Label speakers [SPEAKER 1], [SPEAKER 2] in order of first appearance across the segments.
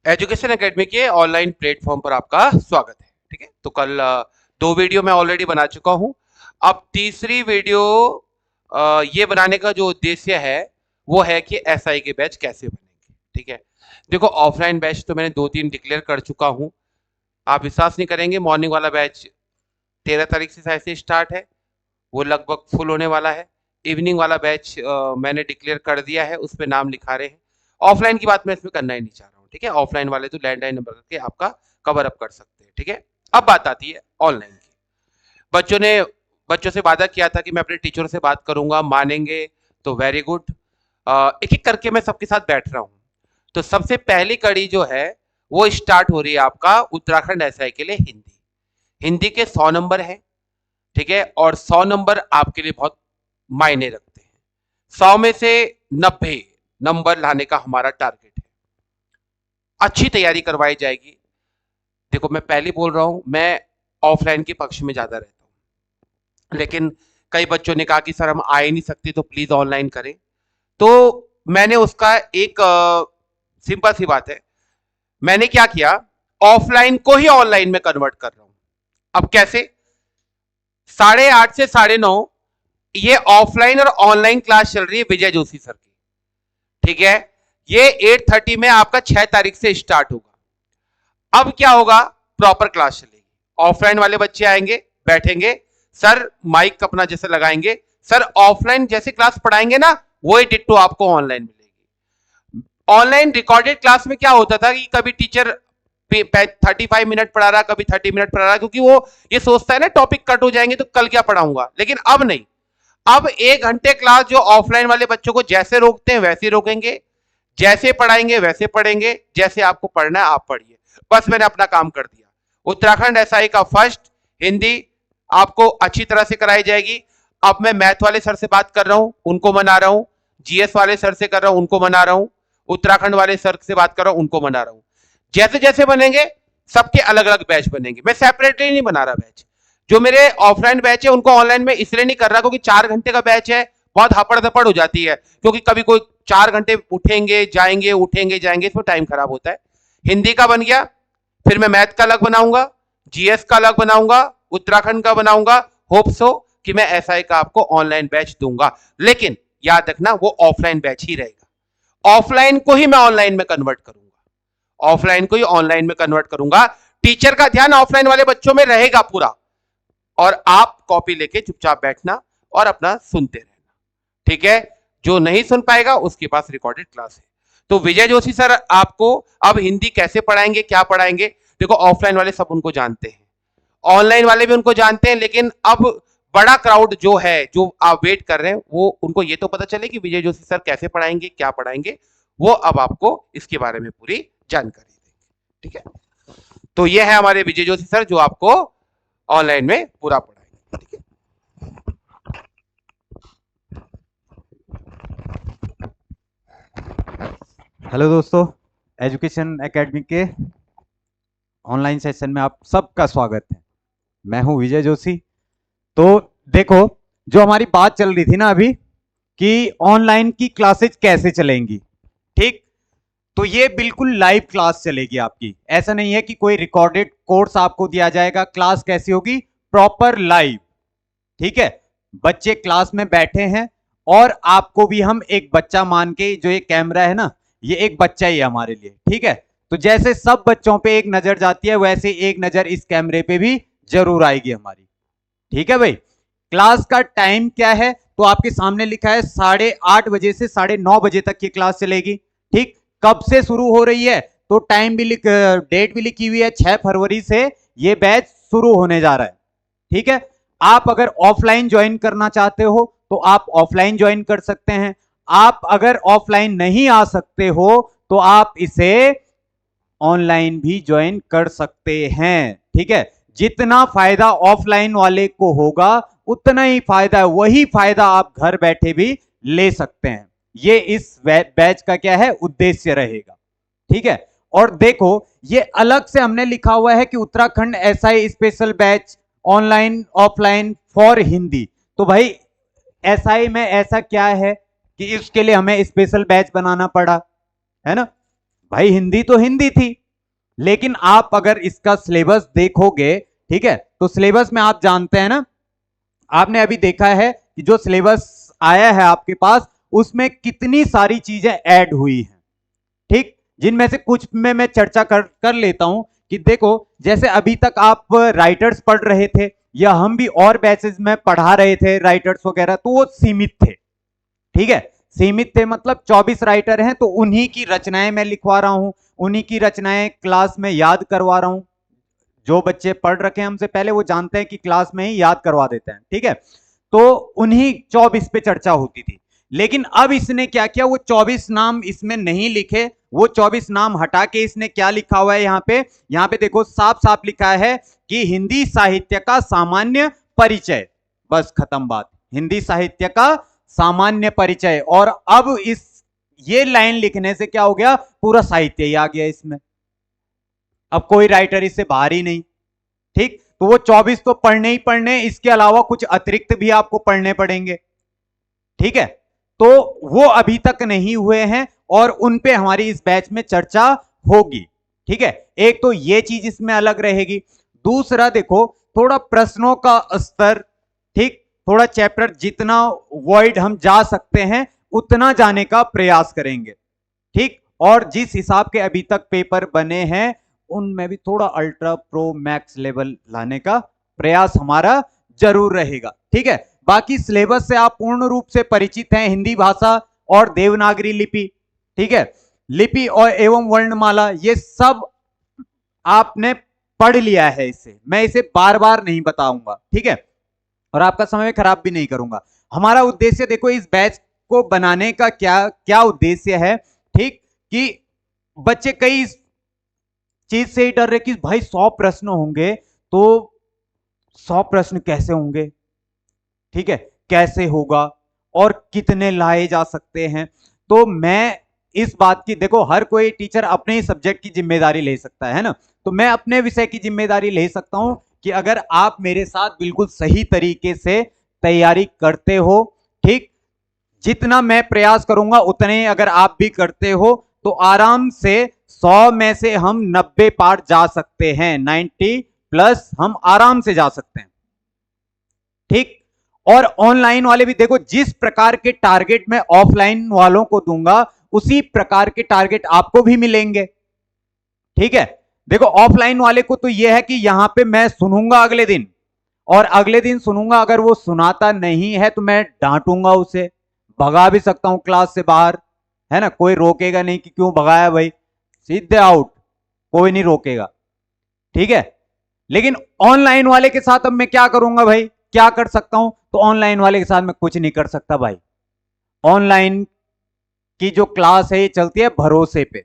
[SPEAKER 1] Education academy के online platform पर आपका स्वागत है। ठीक है, तो कल दो वीडियो मैं ऑलरेडी बना चुका हूं। अब तीसरी वीडियो ये बनाने का जो उद्देश्य है वो है कि एसआई के बैच कैसे बनेंगे। ठीक है, देखो ऑफलाइन बैच तो मैंने 2-3 डिक्लेयर कर चुका हूं। आप विश्वास नहीं करेंगे, मॉर्निंग वाला बैच 13 तारीख से शायद से स्टार्ट है, वो लगभग फुल होने वाला है। इवनिंग वाला बैच मैंने डिक्लेयर कर दिया है, उस पर नाम लिखा रहे हैं। ऑफलाइन की बात मैं इसमें करना ही नहीं चाह रहा हूँ। ठीक है, ऑफलाइन वाले तो लैंडलाइन नंबर करके आपका कवर अप कर सकते हैं। ठीक है, अब बात आती है ऑनलाइन की। बच्चों ने बच्चों से वादा किया था कि मैं अपने टीचरों से बात करूंगा, मानेंगे तो वेरी गुड। एक एक करके मैं सबके साथ बैठ रहा हूँ। तो सबसे पहली कड़ी जो है वो स्टार्ट हो रही है आपका उत्तराखंड एसआई के लिए हिंदी। हिंदी के 100 नंबर है। ठीक है, और 100 नंबर आपके लिए बहुत मायने रखते हैं। 100 में से 90 नंबर लाने का हमारा टारगेट है। अच्छी तैयारी करवाई जाएगी। देखो मैं पहले बोल रहा हूं, मैं ऑफलाइन के पक्ष में ज्यादा रहता हूं, लेकिन कई बच्चों ने कहा कि सर हम आ ही नहीं सकते तो प्लीज ऑनलाइन करें। तो मैंने उसका एक सिंपल सी बात है, मैंने क्या किया, ऑफलाइन को ही ऑनलाइन में कन्वर्ट कर रहा हूं। अब कैसे? 8:30 से 9:30 ये ऑफलाइन और ऑनलाइन क्लास चल रही है विजय जोशी सर की। ठीक है, ये 8:30 में आपका 6 तारीख से स्टार्ट होगा। अब क्या होगा, प्रॉपर क्लास चलेगी। ऑफलाइन वाले बच्चे आएंगे, बैठेंगे, सर माइक अपना जैसे लगाएंगे, सर ऑफलाइन जैसे क्लास पढ़ाएंगे ना वही डिट्टो आपको ऑनलाइन मिलेगी। ऑनलाइन रिकॉर्डेड क्लास में क्या होता था कि कभी टीचर 35 मिनट पढ़ा रहा, कभी 30 मिनट पढ़ा रहा, क्योंकि वो ये सोचता है ना टॉपिक कट हो जाएंगे तो कल क्या पढ़ाऊंगा। लेकिन अब नहीं, अब 1 घंटे क्लास जो ऑफलाइन वाले बच्चों को जैसे रोकते हैं वैसे रोकेंगे, जैसे पढ़ाएंगे वैसे पढ़ेंगे, जैसे आपको पढ़ना है आप पढ़िए। बस मैंने अपना काम कर दिया। उत्तराखंड एसआई का फर्स्ट हिंदी आपको अच्छी तरह से कराई जाएगी। अब मैं मैथ वाले सर से बात कर रहा हूं, उनको मना रहा हूं। जीएस वाले सर से कर रहा हूं, उनको मना रहा हूं। उत्तराखंड वाले सर से बात कर रहा हूं, उनको मना रहा हूं। जैसे जैसे बनेंगे सबके अलग अलग बैच बनेंगे। मैं सेपरेटली नहीं बना रहा बैच। जो मेरे ऑफलाइन बैच है उनको ऑनलाइन में इसलिए नहीं कर रहा क्योंकि 4 घंटे का बैच है, बहुत हपड़ धपड़ हो जाती है। क्योंकि कभी कोई 4 घंटे उठेंगे जाएंगे उठेंगे जाएंगे, इसमें टाइम खराब होता है। हिंदी का बन गया, फिर मैं मैथ का अलग बनाऊंगा, जीएस का अलग बनाऊंगा, उत्तराखंड का बनाऊंगा। होप सो कि मैं एसआई का आपको ऑनलाइन बैच दूंगा, लेकिन याद रखना वो ऑफलाइन बैच ही रहेगा। ऑफलाइन को ही मैं ऑनलाइन में कन्वर्ट करूंगा, ऑफलाइन को ही ऑनलाइन में कन्वर्ट करूंगा। टीचर का ध्यान ऑफलाइन वाले बच्चों में रहेगा पूरा, और आप कॉपी लेके चुपचाप बैठना और अपना सुनते रहना। ठीक है, जो नहीं सुन पाएगा उसके पास रिकॉर्डेड क्लास है। तो विजय जोशी सर आपको अब हिंदी कैसे पढ़ाएंगे, क्या पढ़ाएंगे, देखो ऑफलाइन वाले सब उनको जानते हैं, ऑनलाइन वाले भी उनको जानते हैं, लेकिन अब बड़ा क्राउड जो है, जो आप वेट कर रहे हैं, वो उनको ये तो पता चले कि विजय जोशी सर कैसे पढ़ाएंगे, क्या पढ़ाएंगे, वो अब आपको इसके बारे में पूरी जानकारी देंगे। ठीक है, तो ये है हमारे विजय जोशी सर जो आपको ऑनलाइन में पूरा पढ़ाएंगे। ठीक है,
[SPEAKER 2] हेलो दोस्तों, एजुकेशन एकेडमी के ऑनलाइन सेशन में आप सबका स्वागत है। मैं हूं विजय जोशी। तो देखो, जो हमारी बात चल रही थी ना अभी कि ऑनलाइन की क्लासेज कैसे चलेंगी, ठीक, तो ये बिल्कुल लाइव क्लास चलेगी आपकी। ऐसा नहीं है कि कोई रिकॉर्डेड कोर्स आपको दिया जाएगा। क्लास कैसी होगी? Proper live. ठीक है, बच्चे क्लास में बैठे हैं और आपको भी हम एक बच्चा मान के, जो ये कैमरा है ना, ये एक बच्चा ही है हमारे लिए। ठीक है, तो जैसे सब बच्चों पे एक नजर जाती है वैसे एक नजर इस कैमरे पे भी जरूर आएगी हमारी। ठीक है भाई, क्लास का टाइम क्या है? तो आपके सामने लिखा है 8:30 बजे से 9:30 बजे तक की क्लास चलेगी। ठीक, कब से शुरू हो रही है? तो टाइम भी डेट भी लिखी हुई है, 6 फरवरी से ये बैच शुरू होने जा रहा है। ठीक है, आप अगर ऑफलाइन ज्वाइन करना चाहते हो तो आप ऑफलाइन ज्वाइन कर सकते हैं। आप अगर ऑफलाइन नहीं आ सकते हो तो आप इसे ऑनलाइन भी ज्वाइन कर सकते हैं। ठीक है, जितना फायदा ऑफलाइन वाले को होगा उतना ही फायदा, वही फायदा आप घर बैठे भी ले सकते हैं। ये इस बैच का क्या है, उद्देश्य रहेगा। ठीक है, और देखो ये अलग से हमने लिखा हुआ है कि Uttarakhand SI special batch online offline for Hindi. तो भाई एसआई में ऐसा क्या है कि इसके लिए हमें स्पेशल बैच बनाना पड़ा, है ना? भाई हिंदी तो हिंदी थी, लेकिन आप अगर इसका सिलेबस देखोगे, ठीक है, तो सिलेबस में आप जानते हैं ना, आपने अभी देखा है कि जो सिलेबस आया है आपके पास, उसमें कितनी सारी चीजें ऐड हुई हैं, ठीक, जिनमें से कुछ में मैं चर्चा कर लेता हूं कि देखो, जैसे अभी तक आप राइटर्स पढ़ रहे थे, या हम भी और बैचेस में पढ़ा रहे थे राइटर्स वगैरह, तो वो सीमित थे, ठीक है, सीमित थे, मतलब 24 राइटर हैं, तो उन्हीं की रचनाएं मैं लिखवा रहा हूं, उन्हीं की रचनाएं क्लास में याद करवा रहा हूं। जो बच्चे पढ़ रखे हैं हमसे पहले, वो जानते हैं कि क्लास में ही याद करवा देते हैं, ठीक है, तो उन्हीं 24 पे चर्चा होती थी। लेकिन अब इसने क्या किया, वो 24 नाम इसमें नहीं लिखे, वो 24 नाम हटा के इसने क्या लिखा हुआ है यहाँ पे देखो, साफ साफ लिखा है कि हिंदी साहित्य का सामान्य परिचय, बस खत्म बात, हिंदी साहित्य का सामान्य परिचय। और अब इस ये लाइन लिखने से क्या हो गया, पूरा साहित्य ही आ गया इसमें, अब कोई राइटर इससे बाहर ही नहीं, ठीक, तो वो 24 तो पढ़ने ही पढ़ने, इसके अलावा कुछ अतिरिक्त भी आपको पढ़ने पड़ेंगे, ठीक है, तो वो अभी तक नहीं हुए हैं, और उन पे हमारी इस बैच में चर्चा होगी, ठीक है, एक तो ये चीज इसमें अलग रहेगी। दूसरा देखो, थोड़ा प्रश्नों का स्तर, ठीक, थोड़ा चैप्टर जितना वॉइड हम जा सकते हैं उतना जाने का प्रयास करेंगे, ठीक, और जिस हिसाब के अभी तक पेपर बने हैं, उनमें भी थोड़ा अल्ट्रा प्रो मैक्स लेवल लाने का प्रयास हमारा जरूर रहेगा, ठीक है। बाकी सिलेबस से आप पूर्ण रूप से परिचित हैं, हिंदी भाषा और देवनागरी लिपि, ठीक है, लिपि और एवं वर्णमाला, ये सब आपने पढ़ लिया है, इससे मैं इसे बार बार नहीं बताऊंगा, ठीक है, और आपका समय खराब भी नहीं करूंगा। हमारा उद्देश्य देखो, इस बैच को बनाने का क्या क्या उद्देश्य है, ठीक, कि बच्चे कई चीज से ही डर रहे कि भाई 100 प्रश्न होंगे, तो 100 प्रश्न कैसे होंगे, ठीक है, कैसे होगा, और कितने लाए जा सकते हैं। तो मैं इस बात की, देखो हर कोई टीचर अपने ही सब्जेक्ट की जिम्मेदारी ले सकता है ना, तो मैं अपने विषय की जिम्मेदारी ले सकता हूं कि अगर आप मेरे साथ बिल्कुल सही तरीके से तैयारी करते हो, ठीक, जितना मैं प्रयास करूंगा उतने अगर आप भी करते हो, तो आराम से 100 में से हम 90 पार जा सकते हैं, 90 प्लस हम आराम से जा सकते हैं, ठीक। और ऑनलाइन वाले भी देखो, जिस प्रकार के टारगेट मैं ऑफलाइन वालों को दूंगा, उसी प्रकार के टारगेट आपको भी मिलेंगे, ठीक है। देखो ऑफलाइन वाले को तो यह है कि यहां पे मैं सुनूंगा अगले दिन, और अगले दिन सुनूंगा, अगर वो सुनाता नहीं है तो मैं डांटूंगा उसे, भगा भी सकता हूं क्लास से बाहर, है ना, कोई रोकेगा नहीं कि क्यों भगाया भाई, सीधे आउट, कोई नहीं रोकेगा, ठीक है। लेकिन ऑनलाइन वाले के साथ अब मैं क्या करूंगा भाई, क्या कर सकता हूं, तो ऑनलाइन वाले के साथ मैं कुछ नहीं कर सकता भाई। ऑनलाइन की जो क्लास है ये चलती है भरोसे पे,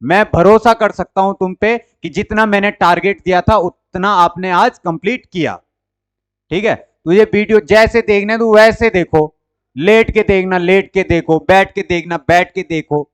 [SPEAKER 2] मैं भरोसा कर सकता हूं तुम पे कि जितना मैंने टारगेट दिया था उतना आपने आज कंप्लीट किया, ठीक है। तुझे वीडियो जैसे देखना है तो वैसे देखो, लेट के देखना लेट के देखो, बैठ के देखना बैठ के देखो,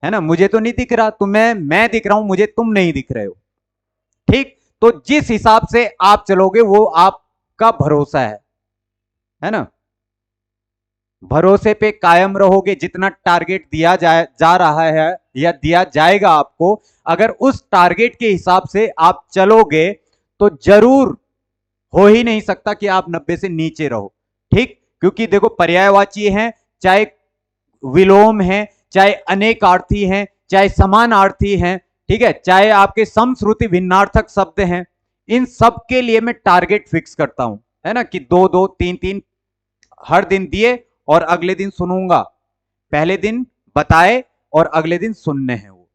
[SPEAKER 2] है ना, मुझे तो नहीं दिख रहा, तुम्हें मैं दिख रहा हूं, मुझे तुम नहीं दिख रहे हो, ठीक, तो जिस हिसाब से आप चलोगे वो आपका भरोसा है ना, भरोसे पे कायम रहोगे, जितना टारगेट दिया जा रहा है या दिया जाएगा आपको, अगर उस टारगेट के हिसाब से आप चलोगे, तो जरूर हो ही नहीं सकता कि आप 90 से नीचे रहो, ठीक, क्योंकि देखो पर्यायवाची हैं, चाहे विलोम है, चाहे अनेकार्थी हैं, चाहे समानार्थी हैं, ठीक है, चाहे आपके समश्रुति भिन्नार्थक शब्द हैं, इन सब के लिए मैं टारगेट फिक्स करता हूं, है ना, कि 2 2 3 3 हर दिन दिए, और अगले दिन सुनूंगा, पहले दिन बताए और अगले दिन सुनने हैं वो,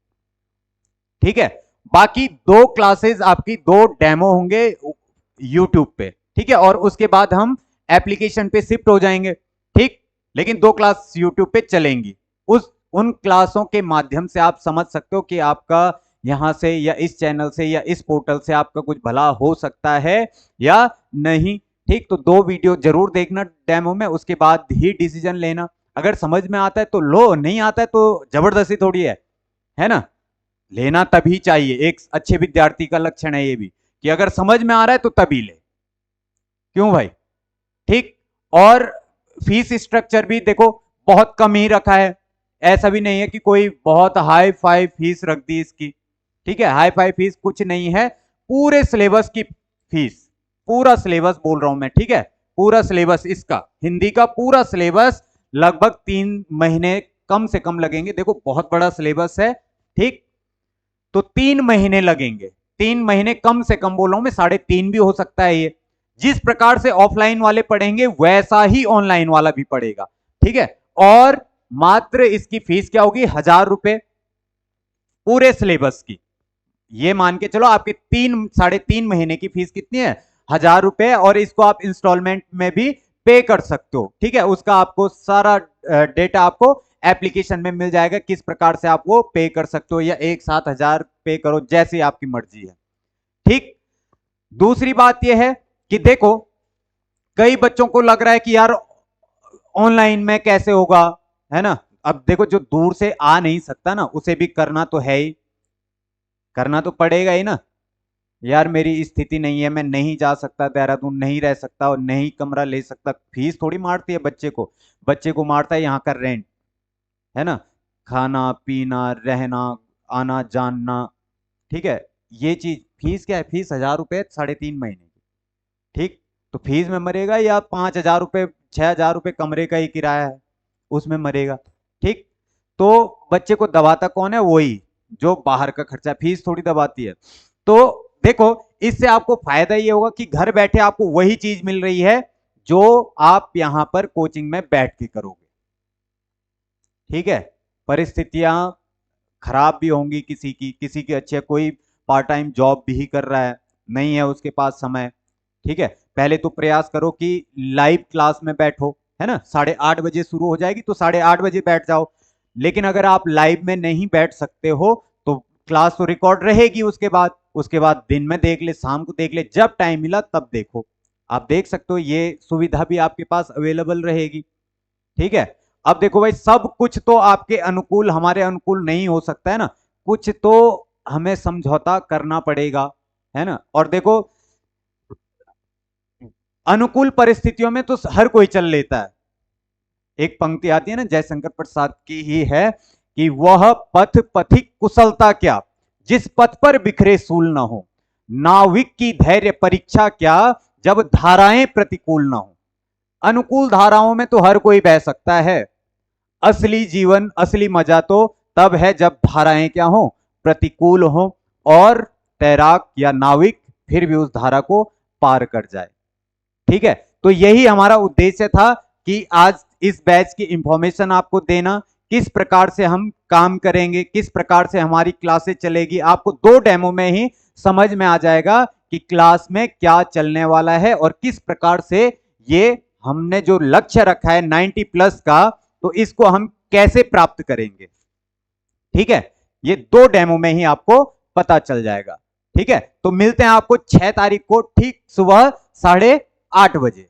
[SPEAKER 2] ठीक है। बाकी 2 क्लासेस आपकी, 2 डेमो होंगे यूट्यूब पे, ठीक है, और उसके बाद हम एप्लीकेशन पे शिफ्ट हो जाएंगे, ठीक, लेकिन 2 क्लास यूट्यूब पे चलेंगी, उन क्लासों के माध्यम से आप समझ सकते हो कि आपका यहां से या इस चैनल से या इस पोर्टल से आपका कुछ भला हो सकता है या नहीं, ठीक, तो 2 वीडियो जरूर देखना डेमो में, उसके बाद ही डिसीजन लेना, अगर समझ में आता है तो लो, नहीं आता है तो जबरदस्ती थोड़ी है ना, लेना तभी चाहिए, एक अच्छे विद्यार्थी का लक्षण है ये भी, कि अगर समझ में आ रहा है तो तभी ले, क्यों भाई, ठीक। और फीस स्ट्रक्चर भी देखो बहुत कम ही रखा है, ऐसा भी नहीं है कि कोई बहुत हाई फाई फीस रख दी इसकी, ठीक है, हाई फाई फीस कुछ नहीं है, पूरे सिलेबस की फीस, पूरा सिलेबस बोल रहा हूं मैं, ठीक है, पूरा सिलेबस इसका हिंदी का पूरा सिलेबस लगभग 3 महीने कम से कम लगेंगे। देखो बहुत बड़ा सिलेबस है, ठीक, तो 3 महीने लगेंगे, 3 महीने कम से कम बोल रहा हूं मैं, 3.5 भी हो सकता है ये। जिस प्रकार से ऑफलाइन वाले पढ़ेंगे वैसा ही ऑनलाइन वाला भी पढ़ेगा, ठीक है। और मात्र इसकी फीस क्या होगी, 1,000 रुपए पूरे सिलेबस की। ये मान के चलो आपके 3 3.5 महीने की फीस कितनी है, 1,000 रुपए, और इसको आप इंस्टॉलमेंट में भी पे कर सकते हो, ठीक है। उसका आपको सारा डेटा आपको एप्लीकेशन में मिल जाएगा, किस प्रकार से आप वो पे कर सकते हो, या एक साथ 1,000 पे करो, जैसी आपकी मर्जी है, ठीक। दूसरी बात यह है कि देखो कई बच्चों को लग रहा है कि यार ऑनलाइन में कैसे होगा, है ना। अब देखो जो दूर से आ नहीं सकता ना, उसे भी करना तो है ही, करना तो पड़ेगा ही ना। यार मेरी स्थिति नहीं है, मैं नहीं जा सकता देहरादून, नहीं रह सकता और नहीं कमरा ले सकता, फीस थोड़ी मारती है बच्चे को, बच्चे को मारता है यहाँ का रेंट, है ना, खाना पीना रहना आना जानना, ठीक है। ये चीज फीस क्या है, फीस 1,000 रुपए 3.5 महीने की, ठीक। तो फीस में मरेगा, या 5,000 रुपए 6,000 रुपए कमरे का ही किराया है उसमें मरेगा, ठीक। तो बच्चे को दबाता कौन है, वही जो बाहर का खर्चा, फीस थोड़ी दबाती है। तो देखो इससे आपको फायदा ये होगा कि घर बैठे आपको वही चीज मिल रही है जो आप यहां पर कोचिंग में बैठ के करोगे, ठीक है। परिस्थितियां खराब भी होंगी किसी की अच्छी है, कोई पार्ट टाइम जॉब भी कर रहा है, नहीं है उसके पास समय, ठीक है। पहले तो प्रयास करो कि लाइव क्लास में बैठो, है ना, 8:30 बजे शुरू हो जाएगी तो 8:30 बजे बैठ जाओ। लेकिन अगर आप लाइव में नहीं बैठ सकते हो तो क्लास तो रिकॉर्ड रहेगी, उसके बाद दिन में देख ले, शाम को देख ले, जब टाइम मिला तब देखो, आप देख सकते हो, ये सुविधा भी आपके पास अवेलेबल रहेगी, ठीक है। अब देखो भाई सब कुछ तो आपके अनुकूल हमारे अनुकूल नहीं हो सकता है ना, कुछ तो हमें समझौता करना पड़ेगा, है ना। और देखो अनुकूल परिस्थितियों में तो हर कोई चल लेता है, एक पंक्ति आती है ना जयशंकर प्रसाद की ही है कि वह पथ पथिक कुशलता क्या, जिस पथ पर बिखरे सूल न हो, नाविक की धैर्य परीक्षा क्या, जब धाराएं प्रतिकूल न हो। अनुकूल धाराओं में तो हर कोई बह सकता है, असली जीवन असली मजा तो तब है जब धाराएं क्या हो, प्रतिकूल हो, और तैराक या नाविक फिर भी उस धारा को पार कर जाए, ठीक है। तो यही हमारा उद्देश्य था कि आज इस बैच की इंफॉर्मेशन आपको देना, किस प्रकार से हम काम करेंगे, किस प्रकार से हमारी क्लासेस चलेगी, आपको 2 डेमो में ही समझ में आ जाएगा कि क्लास में क्या चलने वाला है और किस प्रकार से ये हमने जो लक्ष्य रखा है 90+ का, तो इसको हम कैसे प्राप्त करेंगे, ठीक है। ये 2 डेमो में ही आपको पता चल जाएगा, ठीक है। तो मिलते हैं आपको 6 तारीख को ठीक सुबह 8:30 बजे।